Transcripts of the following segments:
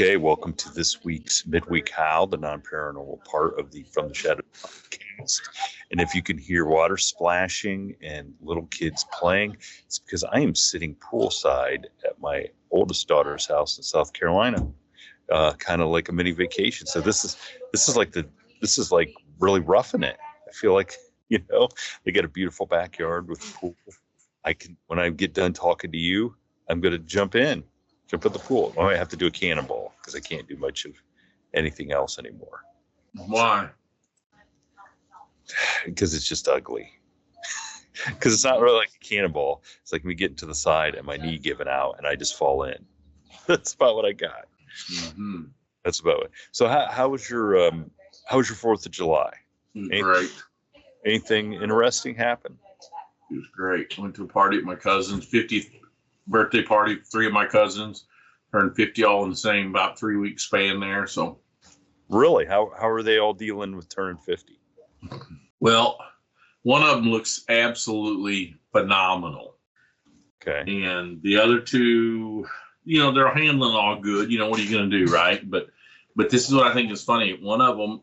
Okay, welcome to this week's Midweek Howl, the non-paranormal part of the From the Shadow podcast. And if you can hear water splashing and little kids playing, it's because I am sitting poolside at my oldest daughter's house in South Carolina, kind of like a mini vacation. So this is like really roughing it. I feel like, they got a beautiful backyard with a pool. When I get done talking to you, I'm going to jump in the pool. I might have to do a cannonball because I can't do much of anything else anymore. Why? Because it's just ugly. Because it's not really like a cannonball. It's like me getting to the side and my knee giving out and I just fall in. That's about what I got. Mm-hmm. That's about it. So how was your 4th of July? Great. Anything interesting happen? It was great. Went to a party at my cousin's 50th birthday party. 3 of my cousins turned 50 all in the same about 3 week span there. So really, how are they all dealing with turning 50? Well, one of them looks absolutely phenomenal. Okay. And the other two, they're handling all good. What are you going to do, right? But this is what I think is funny. One of them,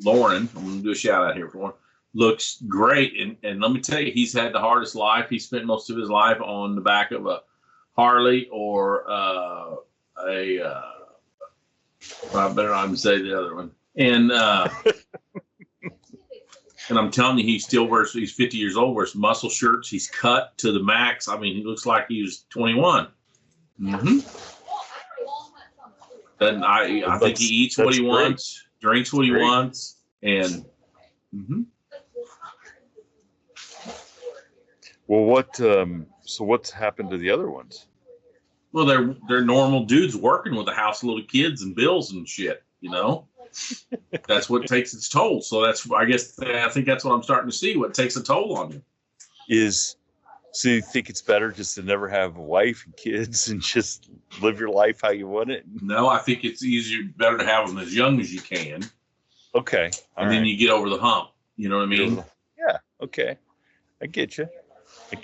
Lauren, I'm going to do a shout out here for one, looks great. And let me tell you, he's had the hardest life. He spent most of his life on the back of a Harley or I better not even say the other one. And and I'm telling you, he's 50 years old, wears muscle shirts. He's cut to the max. I mean, he looks like he was 21. Mm-hmm. And I think he eats what he wants, drinks what he wants, and Well, so what's happened to the other ones? Well, they're normal dudes working with a house of little kids and bills and shit, That's what takes its toll. So I think that's what I'm starting to see, what takes a toll on you. So you think it's better just to never have a wife and kids and just live your life how you want it? No, I think it's better to have them as young as you can. Okay. And then you get over the hump. You know what I mean? Yeah. Okay. I get you. I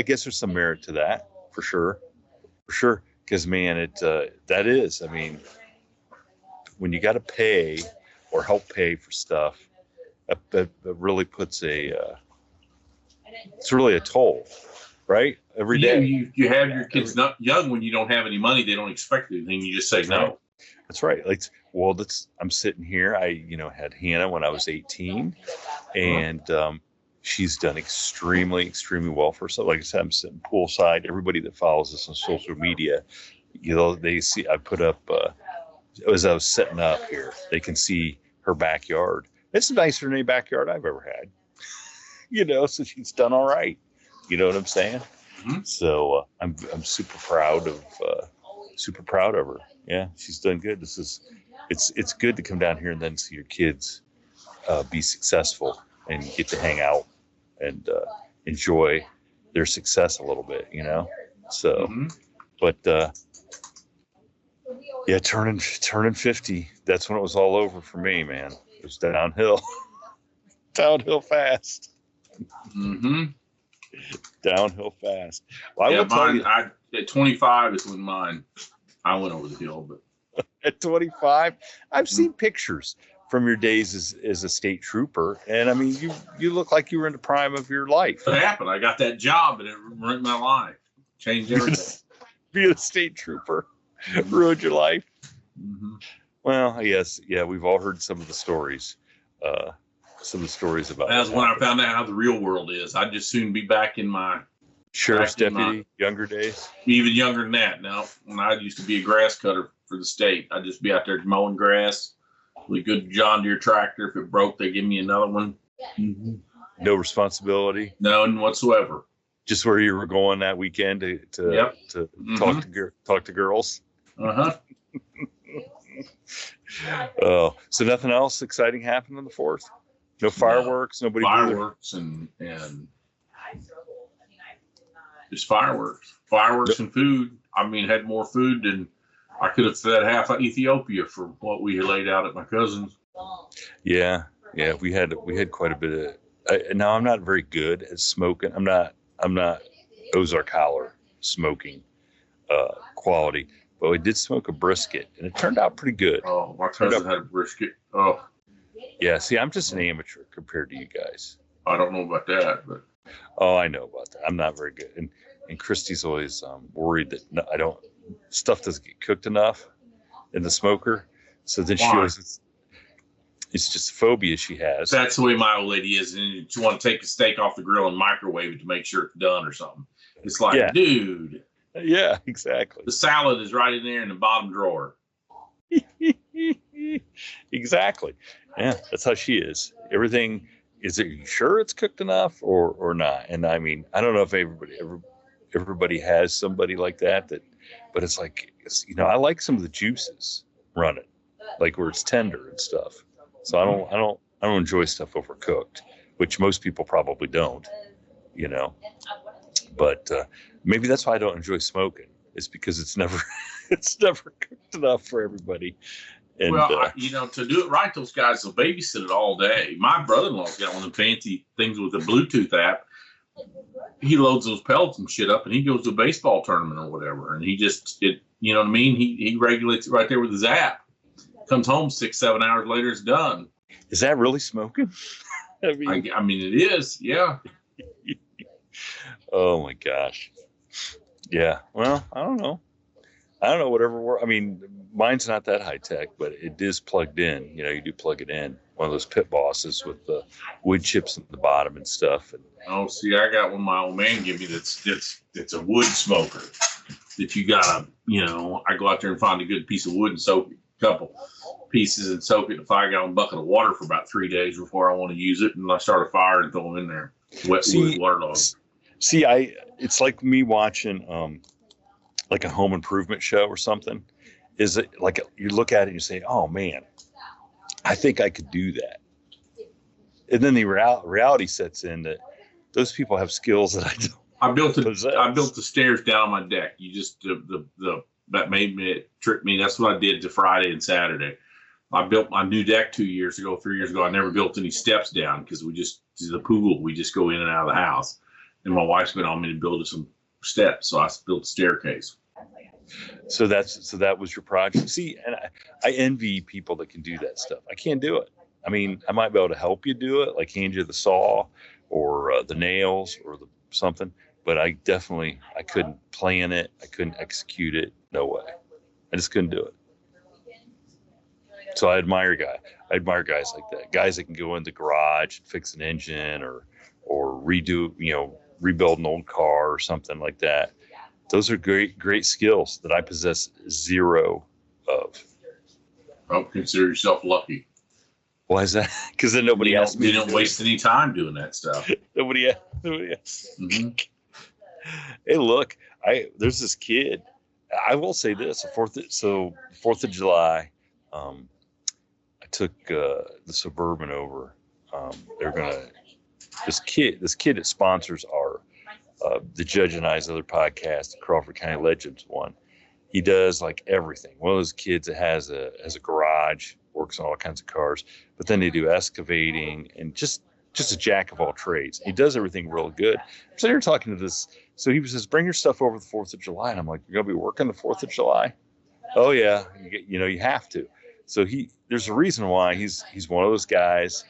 guess there's some merit to that for sure. Because man, that is, when you got to pay or help pay for stuff, that really puts it's really a toll, right? Every day. You have your kids not young when you don't have any money. They don't expect anything. You just say no. That's right. I'm sitting here. I, had Hannah when I was 18 and, she's done extremely, extremely well for herself. Like I said, I'm sitting poolside. Everybody that follows us on social media, they see, I put up, as I was setting up here, they can see her backyard. It's nicer than any backyard I've ever had. So she's done all right. You know what I'm saying? Mm-hmm. So I'm super proud of her. Yeah, she's done good. It's good to come down here and then see your kids be successful and get to hang out and enjoy their success a little bit, So, but yeah, turning 50. That's when it was all over for me, man. It was downhill fast. Mm-hmm. Downhill fast. Well, I will tell you, at 25 is when I went over the hill. But at 25, I've seen pictures from your days as a state trooper, and you look like you were in the prime of your life. What happened? I got that job, and it ruined my life, changed everything. Being a state trooper ruined your life. Mm-hmm. Well, yes, yeah, we've all heard some of the stories. About that was when I found out how the real world is. I'd just soon be back in my sheriff's deputy, younger days. Even younger than that. Now, when I used to be a grass cutter for the state, I'd just be out there mowing grass with a good John Deere tractor. If it broke, they give me another one. Mm-hmm. No responsibility. None whatsoever. Just where you were going that weekend to talk to girls. Uh-huh. Oh, so nothing else exciting happened on the 4th? No fireworks, nobody. Fireworks and just fireworks and food. Had more food than I could have fed half of Ethiopia for what we had laid out at my cousin's. Yeah, we had quite a bit of. Now I'm not very good at smoking. I'm not Ozark Howler smoking quality, but we did smoke a brisket, and it turned out pretty good. Oh, my cousin had a brisket. Oh, yeah. See, I'm just an amateur compared to you guys. I don't know about that, but Oh, I know about that. I'm not very good, and Christy's always worried that stuff doesn't get cooked enough in the smoker. So then she always, it's just a phobia she has. That's the way my old lady is. And you want to take a steak off the grill and microwave it to make sure it's done or something. It's like, dude. Yeah, exactly. The salad is right in there in the bottom drawer. Exactly. Yeah, that's how she is. Everything, are you sure it's cooked enough or not? And I mean, I don't know if everybody has somebody like that, but it's like, I like some of the juices running, like where it's tender and stuff. So I don't enjoy stuff overcooked, which most people probably don't, but maybe that's why I don't enjoy smoking. It's because it's never cooked enough for everybody. And, to do it right, those guys will babysit it all day. My brother-in-law's got one of them fancy things with a Bluetooth app. He loads those pellets and shit up, and he goes to a baseball tournament or whatever. And you know what I mean? He regulates it right there with his app. Comes home 6-7 hours later, it's done. Is that really smoking? I mean, it is. Yeah. Oh my gosh. Yeah. Well, I don't know. Whatever. I mean, mine's not that high tech, but it is plugged in. You do plug it in. One of those pit bosses with the wood chips at the bottom and stuff. And see, I got one my old man gave me that's a wood smoker that you gotta, I go out there and find a good piece of wood and soak it, a couple pieces and soak it in a 5-gallon bucket of water for about 3 days before I want to use it. And I start a fire and throw them in there. Wet wood water logs. See, it's like me watching like a home improvement show or something. Is it like you look at it and you say, oh man, I think I could do that. And then the reality sets in that those people have skills that I don't. I built the stairs down on my deck. You just that made me trick me. That's what I did to Friday and Saturday. I built my new deck 3 years ago. I never built any steps down because we just go in and out of the house. And my wife's been on me to build some steps, so I built a staircase. So that was your project. See, and I envy people that can do that stuff. I can't do it. I mean, I might be able to help you do it, like hand you the saw or the nails or something. But I couldn't plan it. I couldn't execute it. No way. I just couldn't do it. So I admire guys like that. Guys that can go in the garage and fix an engine or rebuild an old car or something like that. Those are great skills that I possess zero of. Well, consider yourself lucky. Why is that? Because then nobody asked me. You don't waste any time doing that stuff. Nobody asked. Mm-hmm. Hey, look, there's this kid. I will say this: the 4th of July, I took the Suburban over. They're gonna. This kid that sponsors our the Judge and I's other podcast, the Crawford County Legends one. He does like everything. One of those kids that has a garage, works on all kinds of cars, but then they do excavating and just a jack of all trades. He does everything real good. So you're talking to this. So he says, bring your stuff over the 4th of July. And I'm like, you're going to be working the 4th of July? Oh yeah. You have to. So there's a reason why he's one of those guys,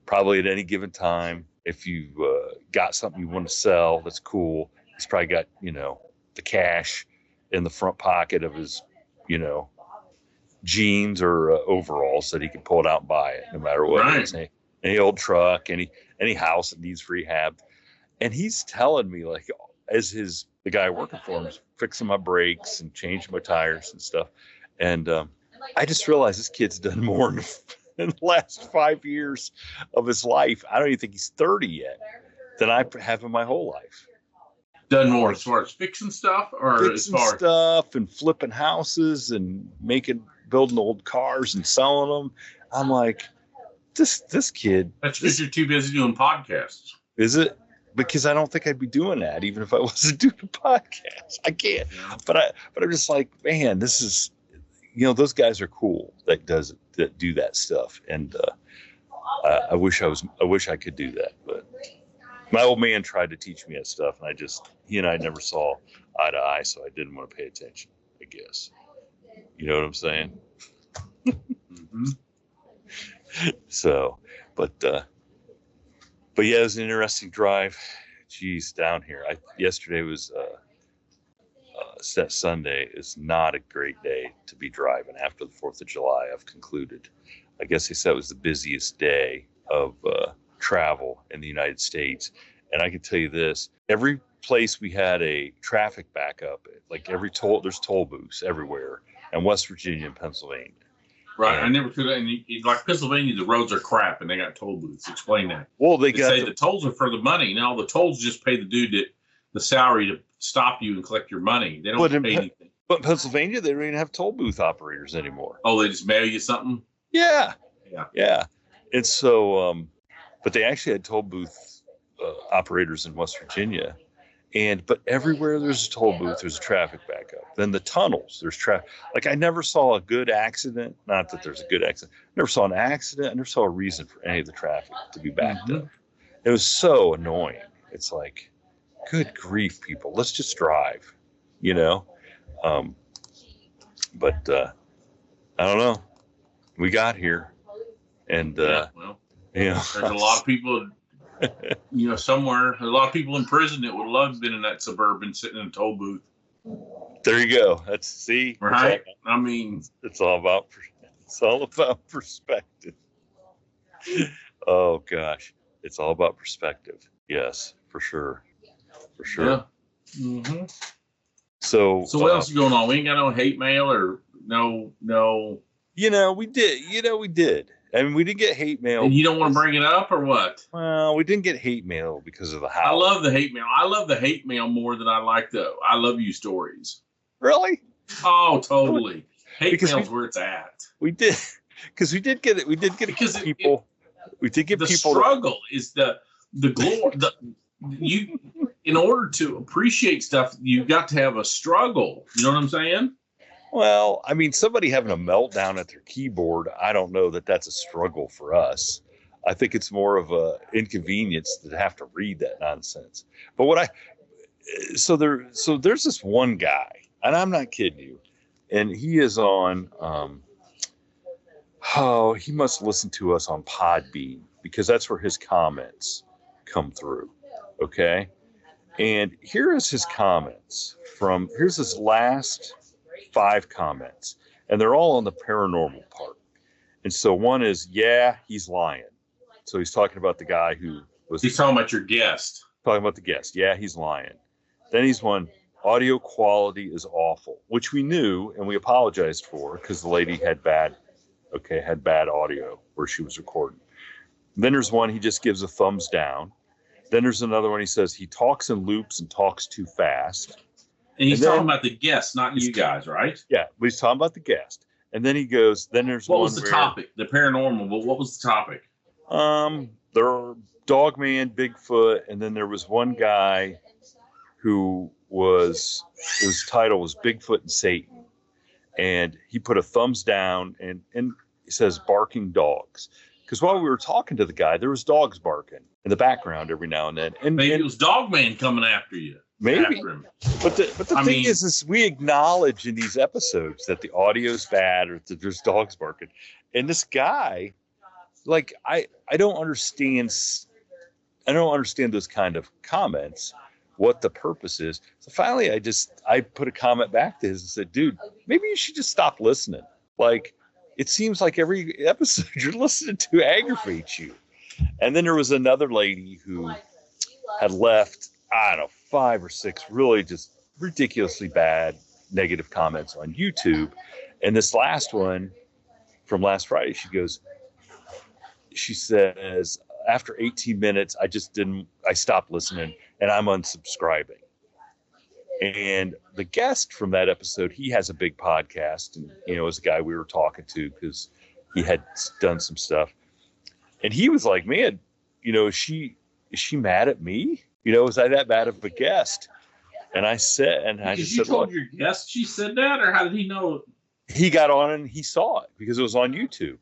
probably at any given time, if you've got something you want to sell, that's cool. He's probably got, the cash in the front pocket of his, jeans or overalls that he can pull it out and buy it no matter what. Right. Any old truck, any house that needs rehab. And he's telling me, like, as the guy working for him is fixing my brakes and changing my tires and stuff. And I just realized this kid's done more in the last 5 years of his life. I don't even think he's 30 yet than I have in my whole life. Done more as far as fixing stuff stuff and flipping houses and building old cars and selling them. I'm like, this kid. That's because you're too busy doing podcasts. Is it? Because I don't think I'd be doing that even if I wasn't doing a podcast. I can't. Yeah. But I'm just like, man, this is, those guys are cool that do that stuff. And I wish I could do that. But my old man tried to teach me that stuff, and he and I never saw eye to eye, so I didn't want to pay attention. I guess. You know what I'm saying? Mm-hmm. So, but yeah, it was an interesting drive. Geez, down here. Yesterday was Sunday. Is not a great day to be driving after the 4th of July. I've concluded. I guess they said it was the busiest day of travel in the United States. And I can tell you this: every place we had a traffic backup, like there's toll booths everywhere, in West Virginia and Pennsylvania. Right, I never could. And like Pennsylvania, the roads are crap, and they got toll booths. Explain that. Well, they say the tolls are for the money. Now the tolls just pay the dude the salary to stop you and collect your money. They don't pay anything. But in Pennsylvania, they don't even have toll booth operators anymore. Oh, they just mail you something? Yeah. Yeah. Yeah. And so, but they actually had toll booth operators in West Virginia. But everywhere there's a toll booth, there's a traffic backup. Then the tunnels, there's traffic. Like I never saw a good accident. Not that there's a good accident. Never saw an accident. I never saw a reason for any of the traffic to be backed up. It was so annoying. It's like, good grief, people. Let's just drive, you know? But I don't know. We got here. And, well, you know, there's a lot of people, you know, somewhere, a lot of people in prison that would love to have been in that Suburban sitting in a toll booth. There you go. See? Right? I mean, it's all about perspective. Oh, gosh. It's all about perspective. Yes, for sure. For sure. Yeah. Mm-hmm. So what else is going on? We ain't got no hate mail or no. You know, we did. I mean, we did get hate mail. And you don't want to bring it up or what? Well, we didn't get hate mail because of the Howl. I love the hate mail. I love the hate mail more than I like the I love you stories. Really? Oh, totally. Hate because mail's where it's at. We did. Because we did get it. We did get because people. We did get the people. The struggle is the glory. You, in order to appreciate stuff, you got to have a struggle. You know what I'm saying? Well, I mean, somebody having a meltdown at their keyboard, I don't know that that's a struggle for us. I think it's more of a inconvenience to have to read that nonsense. But so there's this one guy, and I'm not kidding you, and he is on, he must listen to us on Podbean because that's where his comments come through. Okay. And here is his comments here's his last 5 comments, and they're all on the paranormal part. And so one is, yeah, he's lying. So he's talking about the guy he's talking about your guest. Talking about the guest. Yeah, he's lying. Then he's one, audio quality is awful, which we knew and we apologized for because the lady had bad audio where she was recording. Then there's one, he just gives a thumbs down. Then there's another one, he says he talks in loops and talks too fast. And he's talking about the guest, not you guys, right? Yeah, but he's talking about the guest. And then he goes, then there's what was the topic? The paranormal, but what was the topic? There are Dogman, Bigfoot, and then there was one guy who his title was Bigfoot and Satan. And he put a thumbs down and he says barking dogs. Because while we were talking to the guy, there was dogs barking in the background every now and then. And maybe it was Dogman coming after you. Maybe. But the thing is we acknowledge in these episodes that the audio's bad or that there's dogs barking. And this guy, like, I don't understand those kind of comments, what the purpose is. So finally I put a comment back to his and said, dude, maybe you should just stop listening. Like, it seems like every episode you're listening to aggravates you. And then there was another lady who had left, I don't know, 5 or 6 really just ridiculously bad negative comments on YouTube. And this last one from last Friday, she says, after 18 minutes, I stopped listening and I'm unsubscribing. And the guest from that episode, he has a big podcast and, is a guy we were talking to because he had done some stuff. And he was like, man, is she mad at me? Was I that bad of a guest? And I said, you told your guest she said that, or how did he know? He got on and he saw it because it was on YouTube.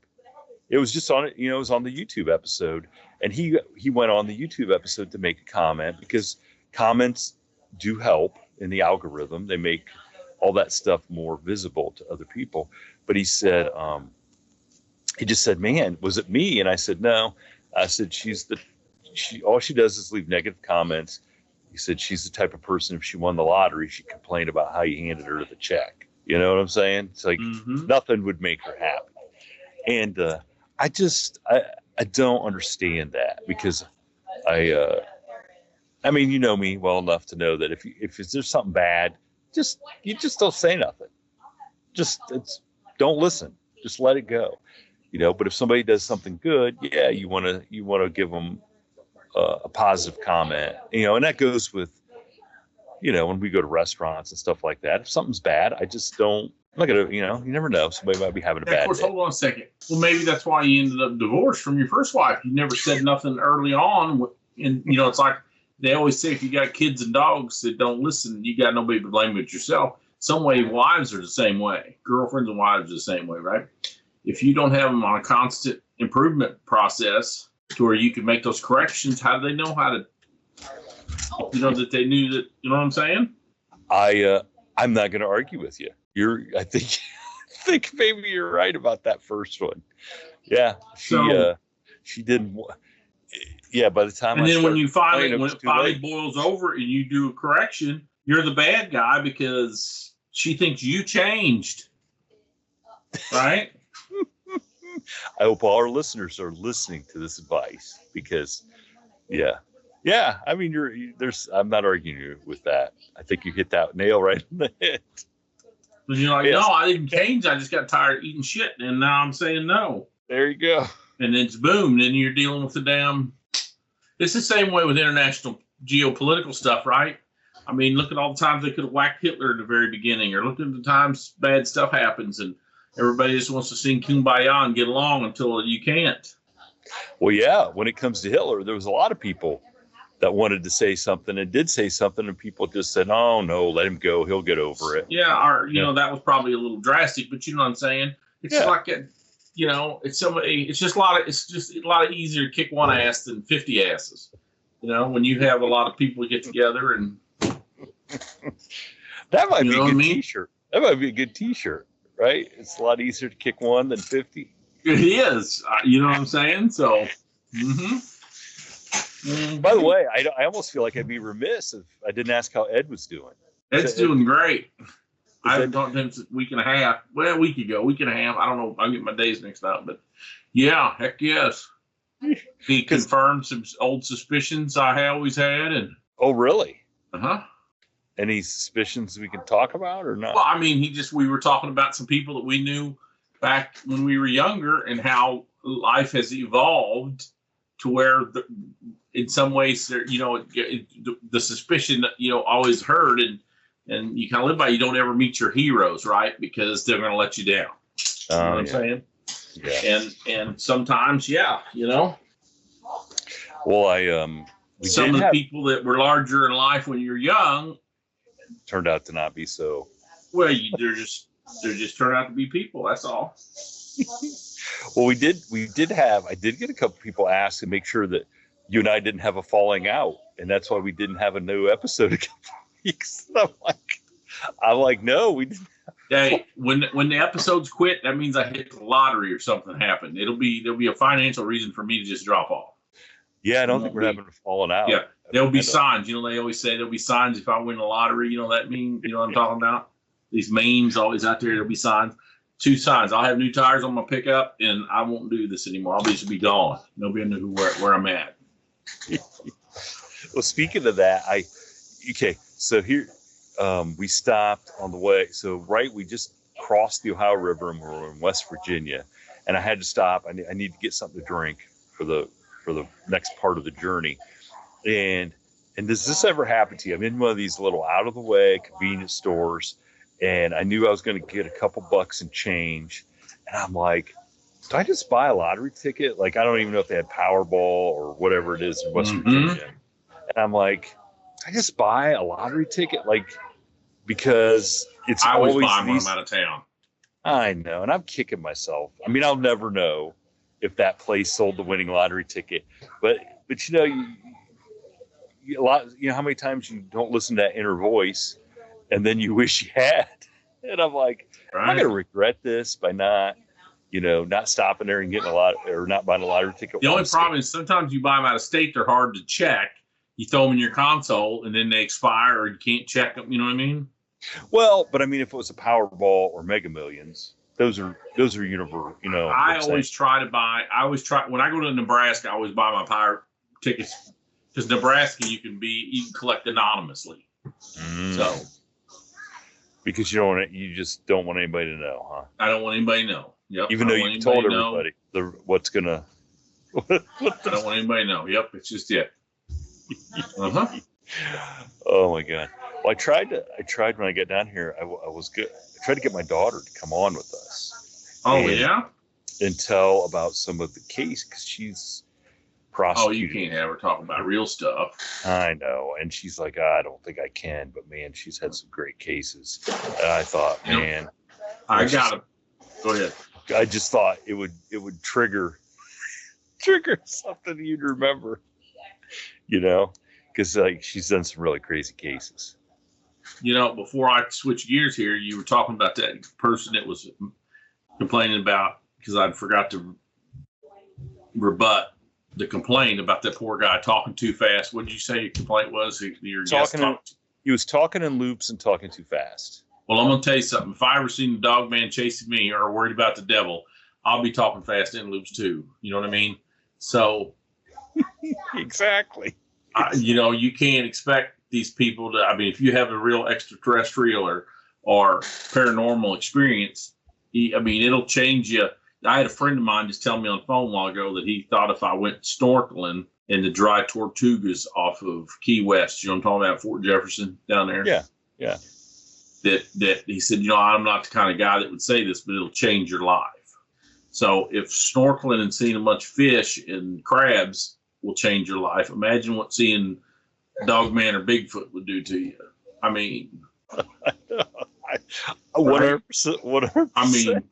It was just on it, it was on the YouTube episode. And he went on the YouTube episode to make a comment because comments do help in the algorithm. They make all that stuff more visible to other people. But he said, he just said, man, was it me? And I said, no. I said, all she does is leave negative comments. He said, she's the type of person, if she won the lottery, she'd complain about how you handed her the check. You know what I'm saying? It's like nothing would make her happy. And I don't understand that, because I mean, you know me well enough to know that if there's something bad, you just don't say nothing. Don't listen. Just let it go. You know, but if somebody does something good, yeah, you want to give them a positive comment. You know, and that goes with, you know, when we go to restaurants and stuff like that. If something's bad, I'm not gonna, you know, you never know. Somebody might be having a bad day. Of course, hold on a second. Well, maybe that's why you ended up divorced from your first wife. You never said nothing early on. And, you know, it's like they always say, if you got kids and dogs that don't listen, you got nobody to blame but yourself. Some way, wives are the same way. Girlfriends and wives are the same way, right? If you don't have them on a constant improvement process to where you can make those corrections, how do they know how to, you know, that they knew that, you know what I'm saying? I'm not going to argue with you. I think maybe you're right about that first one. Yeah. She didn't. Yeah. By the time when it finally boils over and you do a correction, you're the bad guy because she thinks you changed. Right? I hope all our listeners are listening to this advice, because yeah. I mean, I'm not arguing with that. I think you hit that nail right in the head. But you're like, yes. No, I didn't change. I just got tired of eating shit, and now I'm saying no. There you go. And it's boom. Then you're dealing with it's the same way with international geopolitical stuff, right? I mean, look at all the times they could have whacked Hitler at the very beginning, or look at the times bad stuff happens, and everybody just wants to sing Kumbaya and get along until you can't. Well, yeah, when it comes to Hitler, there was a lot of people that wanted to say something and did say something, and people just said, "Oh no, let him go. He'll get over it." Yeah, or you know, that was probably a little drastic, but you know what I'm saying? It's like you know, it's just a lot easier to kick one ass than 50 asses. You know, when you have a lot of people get together and that might be a good T-shirt. That might be a good T-shirt, right? It's a lot easier to kick one than 50. It is. You know what I'm saying? So. By the way, I almost feel like I'd be remiss if I didn't ask how Ed was doing. Ed's doing great. I haven't talked to him since a week and a half. Well, a week and a half. I don't know. I get my days mixed up, but yeah, heck yes. He confirmed some old suspicions I always had. And oh, really? Uh-huh. Any suspicions we can talk about or not? Well, I mean, we were talking about some people that we knew back when we were younger and how life has evolved to where in some ways, you know, the suspicion, you know, always heard, and you kind of live by, you don't ever meet your heroes, right? Because they're going to let you down. You know what I'm saying? Yeah. And sometimes, you know. Well, some of the people that were larger in life when you're young turned out to not be so. Well, they're just turned out to be people. That's all. Well, I did get a couple people ask to make sure that you and I didn't have a falling out, and that's why we didn't have a new episode a couple weeks. I'm like, no, we didn't. Hey, when the episodes quit, that means I hit the lottery or something happened. There'll be a financial reason for me to just drop off. Yeah, I don't think we're having a falling out. Yeah, there'll be signs. You know, they always say there'll be signs if I win the lottery. You know that mean? You know what I'm talking about? These memes always out there. There'll be signs. 2 signs. I'll have new tires on my pickup, and I won't do this anymore. I'll just be gone. Nobody will know where I'm at. Well, speaking of that, so here we stopped on the way. So we just crossed the Ohio River and we're in West Virginia, and I had to stop. I need to get something to drink for the next part of the journey. And does this ever happen to you? I'm in one of these little out of the way convenience stores, and I knew I was going to get a couple bucks in change, and I'm like, do I just buy a lottery ticket? Like, I don't even know if they had Powerball or whatever it is in West Virginia. And I'm like, I just buy a lottery ticket, like, because it's I always always buy when I'm out of town. I know, and I'm kicking myself. I mean, I'll never know if that place sold the winning lottery ticket, but you know, you know how many times you don't listen to that inner voice, and then you wish you had. And I'm like, I'm going to regret this by not stopping there and getting not buying a lottery ticket. The only problem is sometimes you buy them out of state, they're hard to check. You throw them in your console and then they expire or you can't check them. You know what I mean? Well, but I mean, if it was a Powerball or Mega Millions, those are universal. I always try when I go to Nebraska, I always buy my pirate tickets because Nebraska you can collect anonymously. So because you just don't want anybody to know, huh? I don't want anybody to know. Yep. Even though you told everybody what's gonna. I don't want anybody to know. Yep, it's just it. Oh my God. Well, I tried when I got down here. I was good. I tried to get my daughter to come on with us. Oh, yeah? And tell about some of the case because she's prosecuted. Oh, you can't have her talk about real stuff. I know. And she's like, I don't think I can. But, man, she's had some great cases. And I thought, man. I got to. Go ahead. I just thought it would trigger something you'd remember, because she's done some really crazy cases. Before I switch gears here, you were talking about that person that was complaining about, because I forgot to rebut the complaint about that poor guy talking too fast. What did you say your complaint was? He was talking in loops and talking too fast. Well, I'm going to tell you something. If I ever seen the dog man chasing me or worried about the devil, I'll be talking fast in loops too. You know what I mean? So. Exactly. You can't expect these people to, if you have a real extraterrestrial or paranormal experience, it'll change you. I had a friend of mine just tell me on the phone a while ago that he thought if I went snorkeling in the dry Tortugas off of Key West, I'm talking about Fort Jefferson down there. Yeah. Yeah. That he said, I'm not the kind of guy that would say this, but it'll change your life. So if snorkeling and seeing a bunch of fish and crabs will change your life, imagine what seeing Dogman or Bigfoot would do to you. 100%.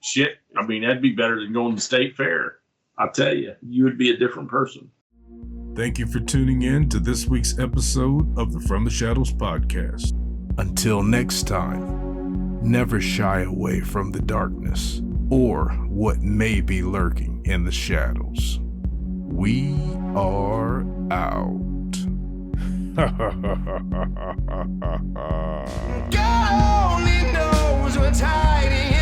Shit. That'd be better than going to State Fair. I tell you, you would be a different person. Thank you for tuning in to this week's episode of the From the Shadows podcast. Until next time, never shy away from the darkness or what may be lurking in the shadows. We are out. God only knows what's hiding